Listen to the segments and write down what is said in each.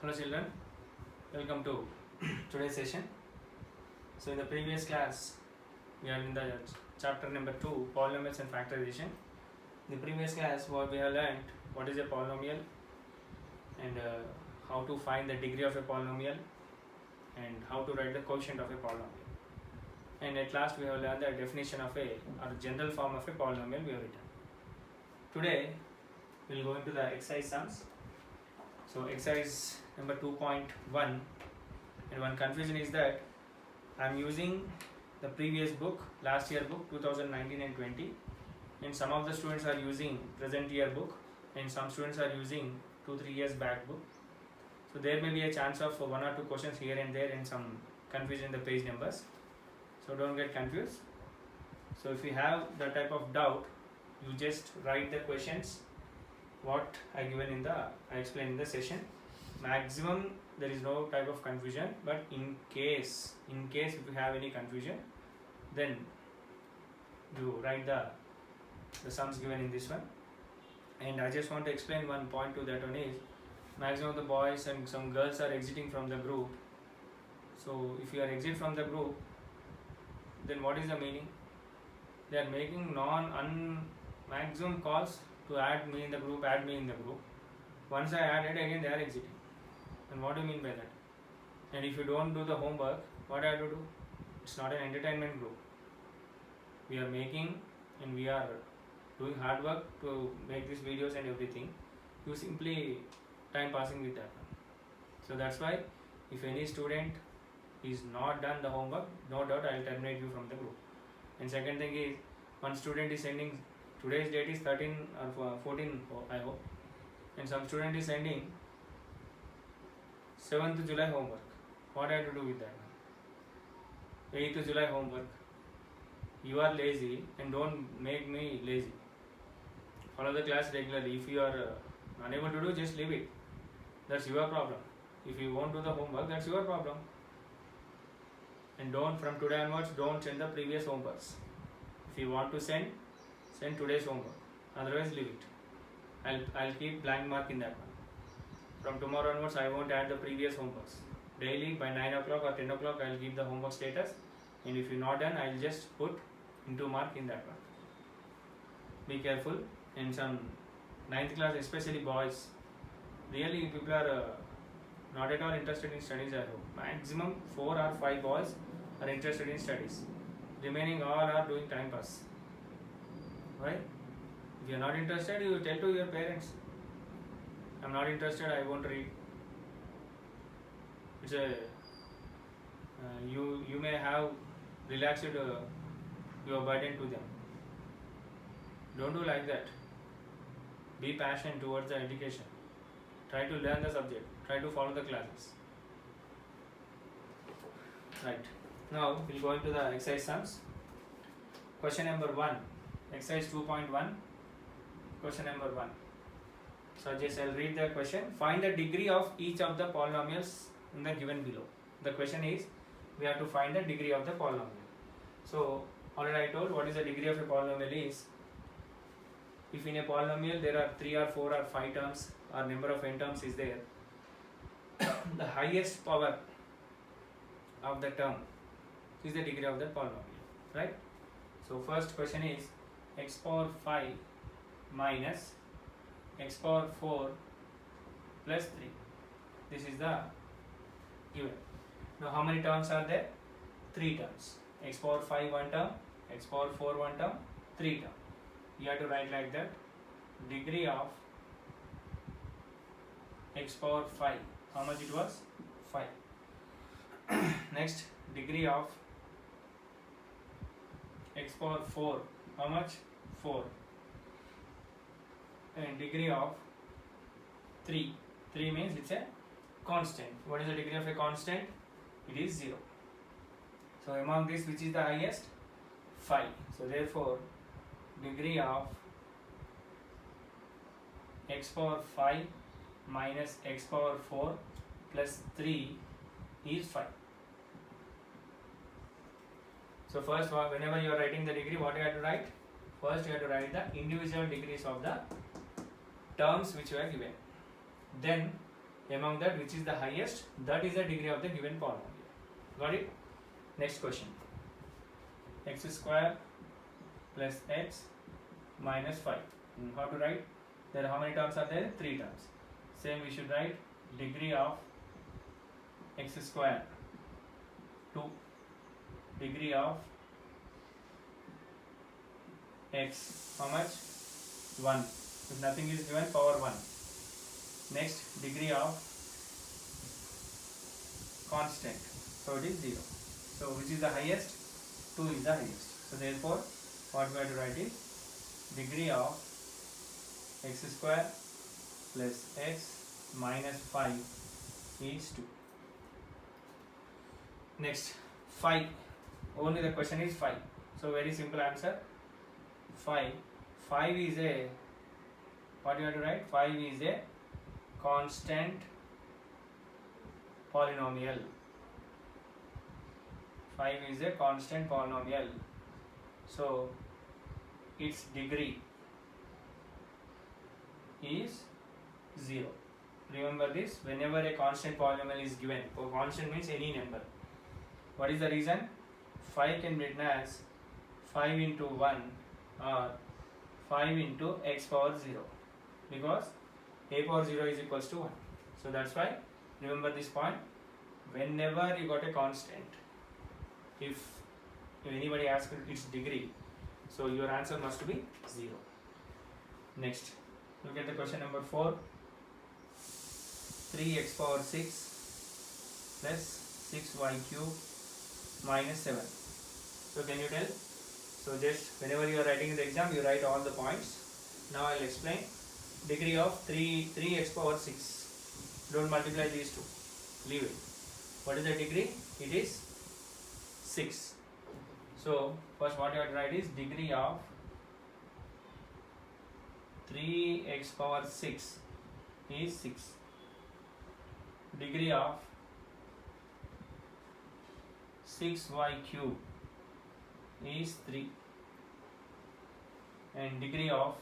Hello children, welcome to today's session. So in the previous class, we are in the chapter number 2, polynomials and factorization. In the previous class, what we have learned, what is a polynomial and how to find the degree of a polynomial and how to write the quotient of a polynomial. And at last we have learned the definition of a or general form of a polynomial we have written. Today, we will go into the exercise sums. So exercise number 2.1, and one confusion is that I am using the previous book, last year book 2019 and 20, and some of the students are using present year book and some students are using 2-3 years back book. So there may be a chance of 1 or 2 questions here and there and some confusion in the page numbers. So don't get confused. So if you have that type of doubt, you just write the questions what I explained in the session. Maximum there is no type of confusion, but in case if you have any confusion, then you write the sums given in this one. And I just want to explain one point to that one is maximum of the boys and some girls are exiting from the group. So if you are exit from the group, then what is the meaning? They are making maximum calls to add me in the group. Once I added, again they are exiting. And what do you mean by that? And if you don't do the homework, what I have to do? It's not an entertainment group. We are making and we are doing hard work to make these videos and everything. You simply time passing with that. So that's why if any student is not done the homework, no doubt I will terminate you from the group. And second thing is, one student is sending, today's date is 13 or 14 I hope, and some student is sending 7th July homework. What I have to do with that? 8th July homework. You are lazy and don't make me lazy. Follow the class regularly. If you are unable to do, just leave it. That's your problem. If you won't do the homework, that's your problem. And don't, from today onwards, don't send the previous homeworks. If you want to send today's homework. Otherwise, leave it. I'll keep blank mark in that one. From tomorrow onwards, I won't add the previous homeworks. Daily by 9 o'clock or 10 o'clock, I'll give the homework status. And if you're not done, I'll just put into mark in that one. Be careful. And some 9th class, especially boys, really people are not at all interested in studies at home. Maximum 4 or 5 boys are interested in studies. Remaining all are doing time pass. Right? If you are not interested, you tell to your parents, I'm not interested, I won't read. It's you may have relaxed your burden to them. Don't do like that. Be passionate towards the education. Try to learn the subject. Try to follow the classes. Right. Now we'll go into the exercise sums. Question number 1. Exercise 2.1. Question number 1. So just I'll read the question. Find the degree of each of the polynomials in the given below. The question is, we have to find the degree of the polynomial. So already I told what is the degree of a polynomial is. If in a polynomial there are 3 or 4 or 5 terms or number of n terms is there, the highest power of the term is the degree of the polynomial, right? So first question is x power 5 minus x power 4 plus 3. This is the given. Now how many terms are there? 3 terms. X power 5 one term, x power 4 one term, 3 term. You have to write like that. Degree of x power 5. How much it was? 5. Next, degree of x power 4. How much? 4. And degree of 3. 3 means it's a constant. What is the degree of a constant? It is 0. So among this, which is the highest? 5. So therefore, degree of x power 5 minus x power 4 plus 3 is 5. So first, whenever you are writing the degree, what you have to write? First, you have to write the individual degrees of the terms which were given. Then Among that, which is the highest, that is the degree of the given polynomial. Got it? Next question. X square plus x minus 5. How to write? There, how many terms are there? 3 terms. Same, we should write degree of x square 2, degree of x, how much? 1. If nothing is given, power 1. Next, degree of constant, so it is 0. So which is the highest? 2 is the highest. So therefore, what we have to write is degree of x square plus x minus 5 is 2. Next, 5. Only the question is 5. So very simple answer. 5. 5 is a, what you have to write? 5 is a constant polynomial. 5 is a constant polynomial. So its degree is 0. Remember this, whenever a constant polynomial is given, constant means any number. What is the reason? 5 can be written as 5 into 1 or 5 into x power 0, because a power 0 is equals to 1. So that's why, remember this point, whenever you got a constant, if anybody asks its degree, so your answer must be 0. Next, look at the question number 4. 3x power 6 plus 6y cube minus 7. So can you tell? So just whenever you are writing in the exam, you write all the points. Now I will explain. Degree of 3x power 6. Don't multiply these two. Leave it. What is the degree? It is 6. So first what you have to write is degree of 3x power 6 is 6. Degree of 6y cube is 3, and degree of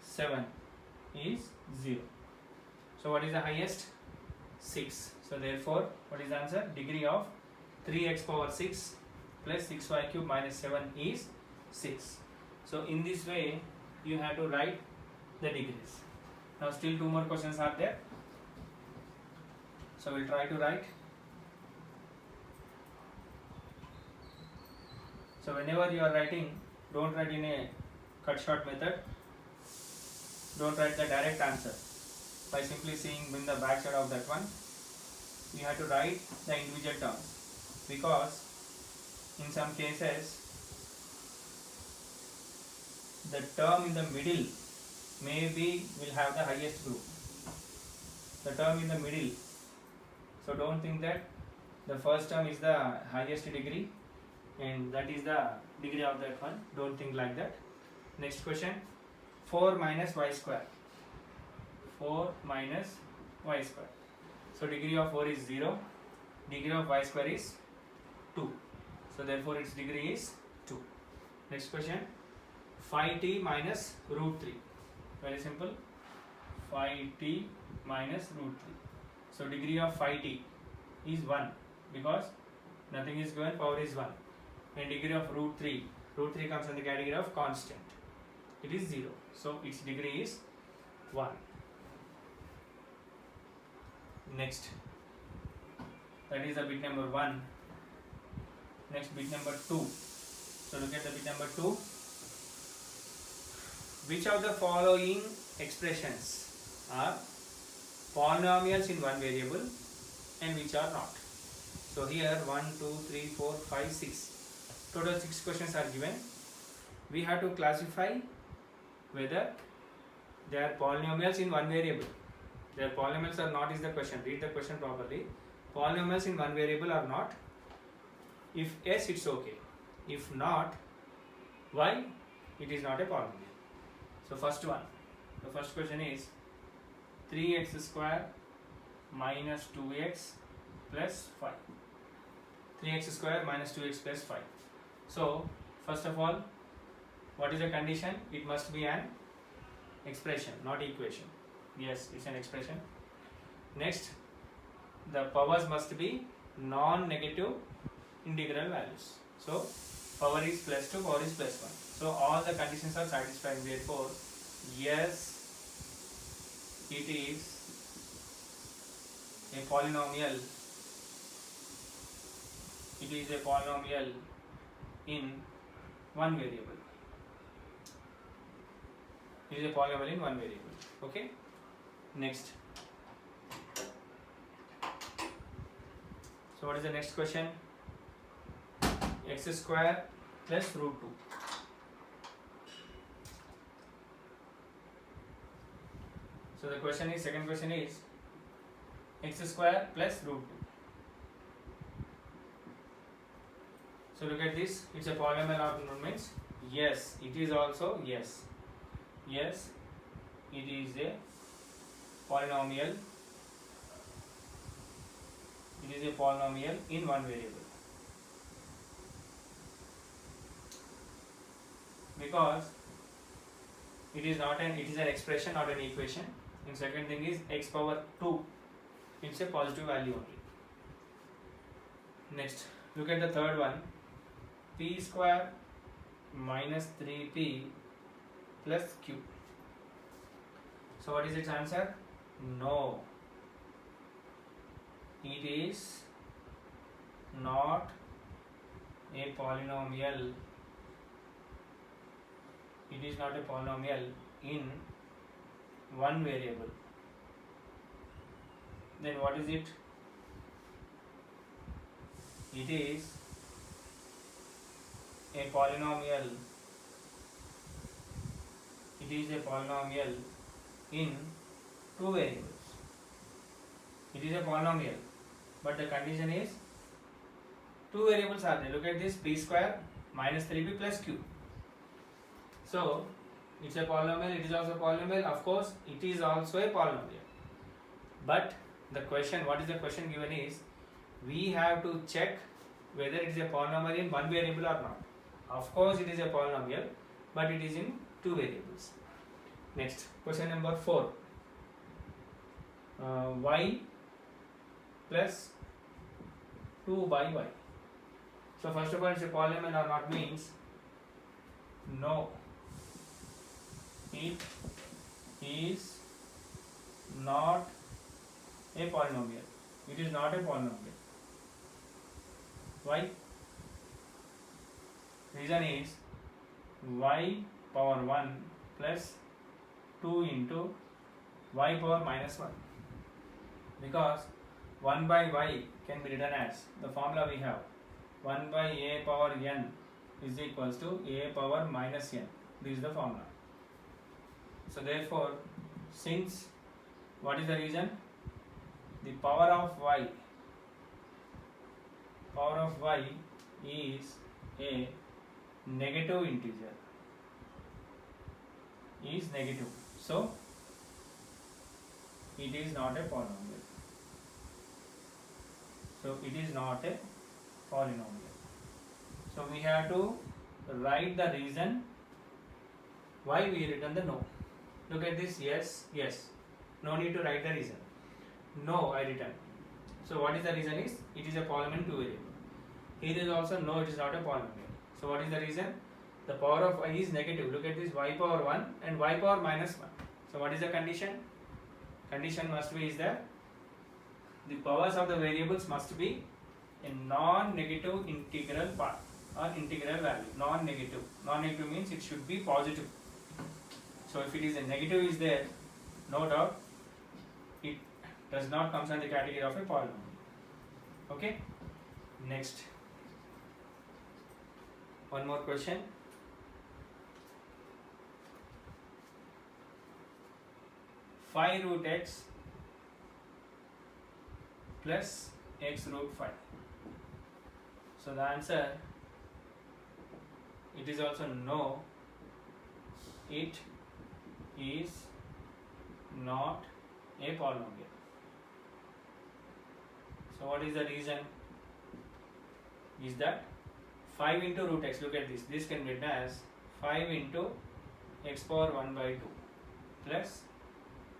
7 is 0. So what is the highest? 6. So therefore, what is the answer? Degree of 3x power 6 plus 6y cube minus 7 is 6. So in this way, you have to write the degrees. Now still 2 more questions are there. So we'll try to write. So whenever you are writing, don't write in a cut short method. Don't write the direct answer by simply seeing in the back side of that one. You have to write the individual terms, because in some cases the term in the middle maybe will have the highest group. The term in the middle. So don't think that the first term is the highest degree and that is the degree of that one. Don't think like that. Next question. 4 minus y square. 4 minus y square. So degree of 4 is 0. Degree of y square is 2. So therefore its degree is 2. Next question. 5t minus root 3. Very simple. 5t minus root 3. So degree of 5t is 1, because nothing is given, power is 1. And degree of root 3 comes in the category of constant. It is 0. So its degree is 1. Next, that is the bit number 1. Next, bit number 2. So look at the bit number 2. Which of the following expressions are polynomials in one variable and which are not? So here 1, 2, 3, 4, 5, 6. Total 6 questions are given. We have to classify whether they are polynomials in one variable. They are polynomials or not is the question. Read the question properly. Polynomials in one variable or not. If yes, it's okay. If not, why? It is not a polynomial. So first one. The first question is 3x square minus 2x plus 5. 3x square minus 2x plus 5. So first of all, what is the condition? It must be an expression, not equation. Yes, it's an expression. Next, the powers must be non-negative integral values. So power is plus 2, power is plus 1. So all the conditions are satisfied. Therefore, yes, it is a polynomial. It is a polynomial in one variable. It is a polynomial in one variable. Okay. Next. So what is the next question? X square plus root 2. So the question is, second question is x square plus root 2. So look at this, it's a polynomial or not means yes, it is also yes. Yes, it is a polynomial. It is a polynomial in one variable. Because it is an expression, not an equation. And second thing is x power 2. It's a positive value only. Next, look at the third one. P square minus 3p plus q. So what is its answer? No. It is not a polynomial. It is not a polynomial in one variable. Then what is it? It is a polynomial. It is a polynomial in two variables. It is a polynomial, but the condition is two variables are there. Look at this, p square minus 3p plus q. So it's a polynomial, it is also a polynomial. Of course, it is also a polynomial. But the question, what is the question given is, we have to check whether it is a polynomial in one variable or not. Of course, it is a polynomial, but it is in two variables. Next, question number 4. Y plus 2 by y. So first of all, it's a polynomial or not means no. It is not a polynomial. It is not a polynomial. Why? Reason is y power 1 plus 2 into y power minus 1. Because 1 by y can be written as, the formula we have, 1 by a power n is equals to a power minus n. This is the formula. So therefore, since, what is the reason? The power of y is a negative integer, is negative. So it is not a polynomial. So it is not a polynomial. So we have to write the reason why we written the no. Look at this, yes, yes. No need to write the reason. No, I written. So what is the reason is, it is a polynomial in two variable. Here is also no, it is not a polynomial. So what is the reason? The power of y is negative. Look at this, y power 1 and y power minus 1. So what is the condition? Condition must be is that the powers of the variables must be a non-negative integral part or integral value. Non-negative. Non-negative means it should be positive. So if it is a negative is there, no doubt it does not come under the category of a polynomial. Okay. Next. One more question. Phi root x plus x root phi. So the answer, it is also no. It is not a polynomial. So what is the reason? Is that 5 into root x, look at this, this can be written as 5 into x power 1 by 2 plus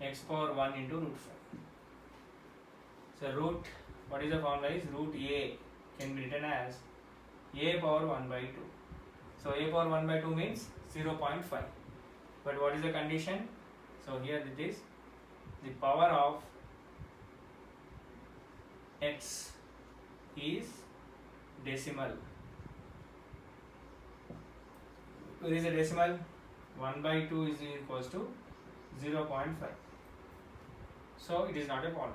x power 1 into root 5. So root, what is the formula is root a can be written as a power 1 by 2. So a power 1 by 2 means 0.5. But what is the condition? So here it is the power of x is decimal. Where is the decimal? 1 by 2 is equals to 0.5. So it is not a polynomial.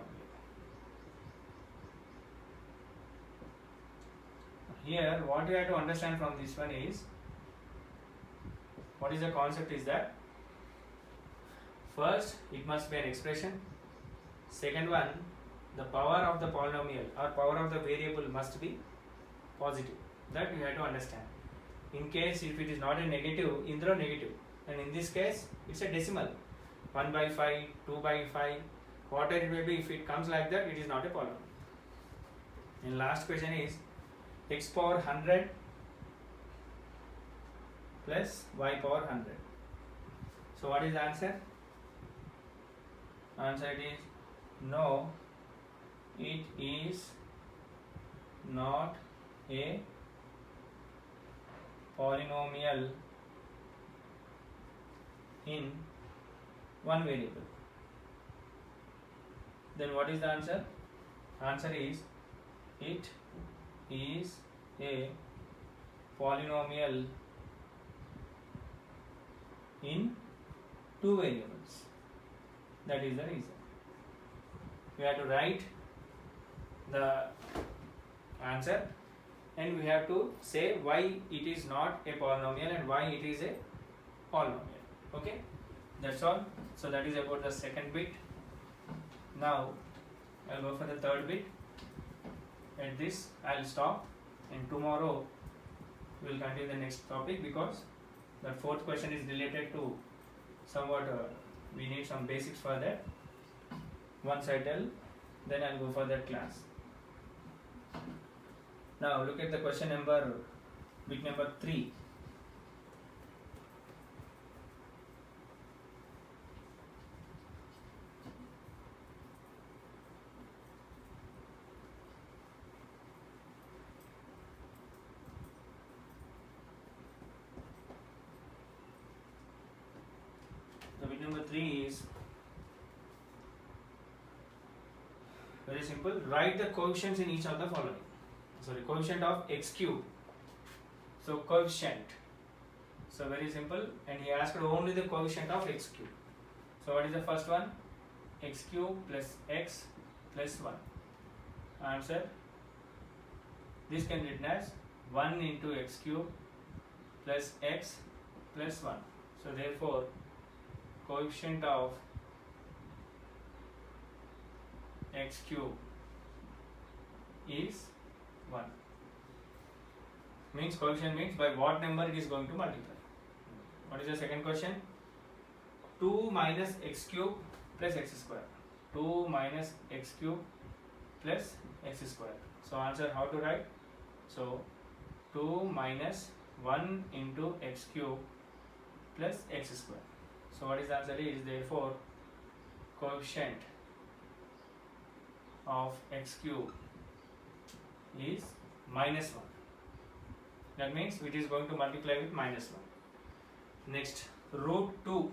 Here what you have to understand from this one is, what is the concept is that first it must be an expression. Second one, the power of the polynomial or power of the variable must be positive. That you have to understand. In case if it is not a negative, indro negative, and in this case it's a decimal, 1 by 5, 2 by 5, whatever it may be, if it comes like that, it is not a polynomial. And last question is x power 100 plus y power 100. So what is the answer? Answer is no, it is not a polynomial in one variable. Then what is the answer? Answer is it is a polynomial in two variables. That is the reason. We have to write the answer and we have to say why it is not a polynomial and why it is a polynomial. Okay, that's all. So that is about the second bit. Now I'll go for the third bit. At this I'll stop, and tomorrow we will continue the next topic, because the fourth question is related to somewhat we need some basics for that. Once I tell, then I'll go for that class. Now look at the question number, bit number 3. So bit number 3 is very simple. Write the coefficients in each of the following. Sorry, coefficient of x cube. So coefficient. So very simple, and he asked only the coefficient of x cube. So what is the first one? X cube plus x plus 1. Answer. This can be written as 1 into x cube plus x plus 1. So therefore coefficient of x cube is 1. Means coefficient means by what number it is going to multiply. What is the second question? 2 minus x cube plus x square. 2 minus x cube plus x square. So answer how to write? So 2 minus 1 into x cube plus x square. So what is the answer is, therefore coefficient of x cube is minus 1. That means it is going to multiply with minus 1. Next, root 2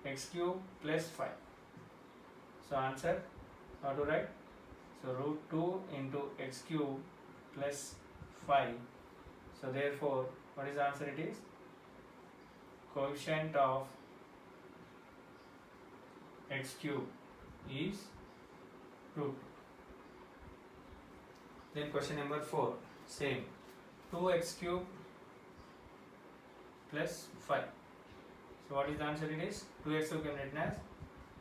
x cube plus 5. So answer how to write? So root 2 into x cube plus 5. So therefore what is the answer it is? Coefficient of x cube is root 2. Then question number 4, same, 2x cube plus 5. So what is the answer it is? 2x cube can be written as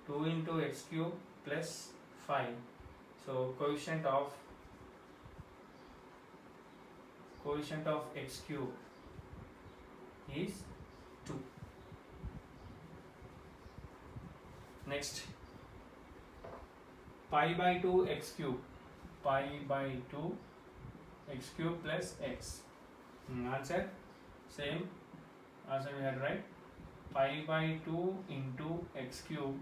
2 into x cube plus 5. So coefficient of x cube is 2. Next, pi by 2 x cube. Pi by 2 x cube plus x. Answer same. Answer we had right. pi by 2 into x cube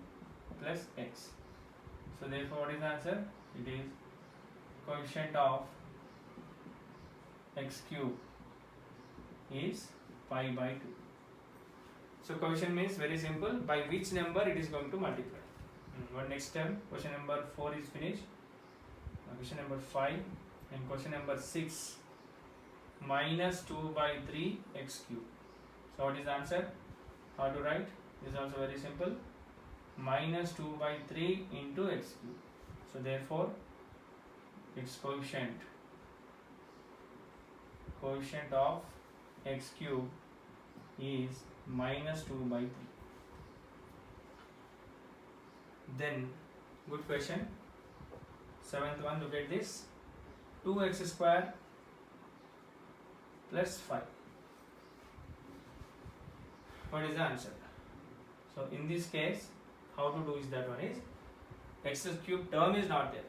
plus x. So therefore what is the answer? It is coefficient of x cube is pi by 2. So coefficient means very simple, by which number it is going to multiply. What next term? Question number 4 is finished. Question number 5 and question number 6, minus 2 by 3 x cube. So what is the answer? How to write? This is also very simple. Minus 2 by 3 into x cube. So therefore its coefficient of x cube is minus 2 by 3. Then good question. 7th one, look at this. 2x square plus 5. What is the answer? So in this case, how to do is that one is x cube term is not there,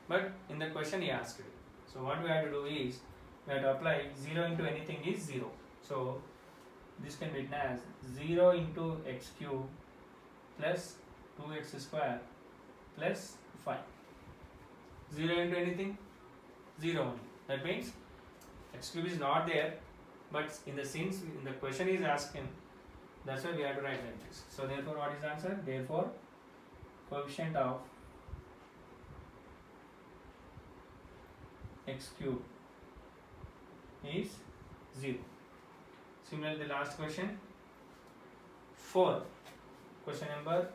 but in the question he asked it. So what we have to do is we have to apply 0 into anything is 0. So this can be written as 0 into x cube plus 2x square plus 5. 0 into anything? 0 only. That means x cube is not there, but in the sense in the question is asking, that's why we have to write like this. So therefore what is the answer? Therefore coefficient of x cube is 0. Similarly the last question 4, question number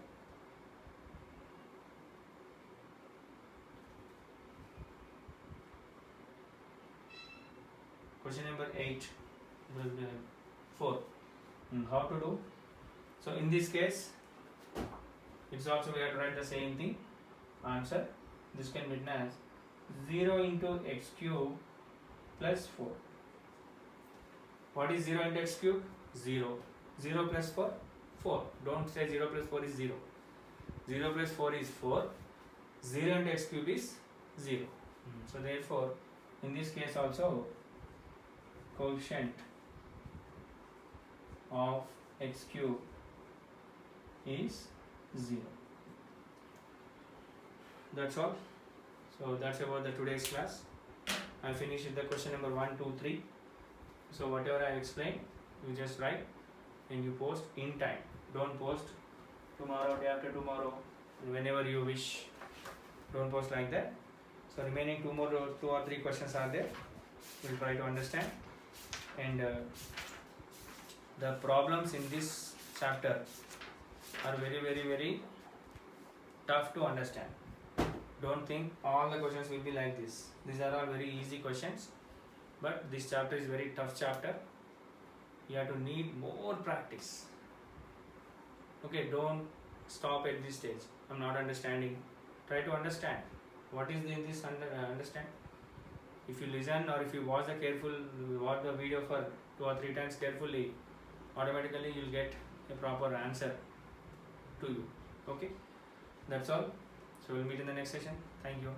8, 4. How to do? So in this case it's also we have to write the same thing. Answer, this can be written as 0 into x cube plus 4. What is 0 into x cube? 0. 0 plus 4? 4. Don't say 0 plus 4 is 0. 0 plus 4 is 4. 0 into x cube is 0. So therefore in this case also coefficient of x cube is 0. That's all. So that's about the today's class. I finished with the question number 1, 2, 3. So whatever I explained, you just write and you post in time. Don't post tomorrow, day after tomorrow, whenever you wish. Don't post like that. So remaining 2 or 3 questions are there. We'll try to understand. And the problems in this chapter are very, very, very tough to understand. Don't think all the questions will be like this. These are all very easy questions, but this chapter is very tough chapter. You have to need more practice. Okay, don't stop at this stage. I'm not understanding. Try to understand. What is in this understand? If you listen or if you watch the video for 2 or 3 times carefully, automatically you'll get a proper answer to you. Okay, that's all. So we'll meet in the next session. Thank you.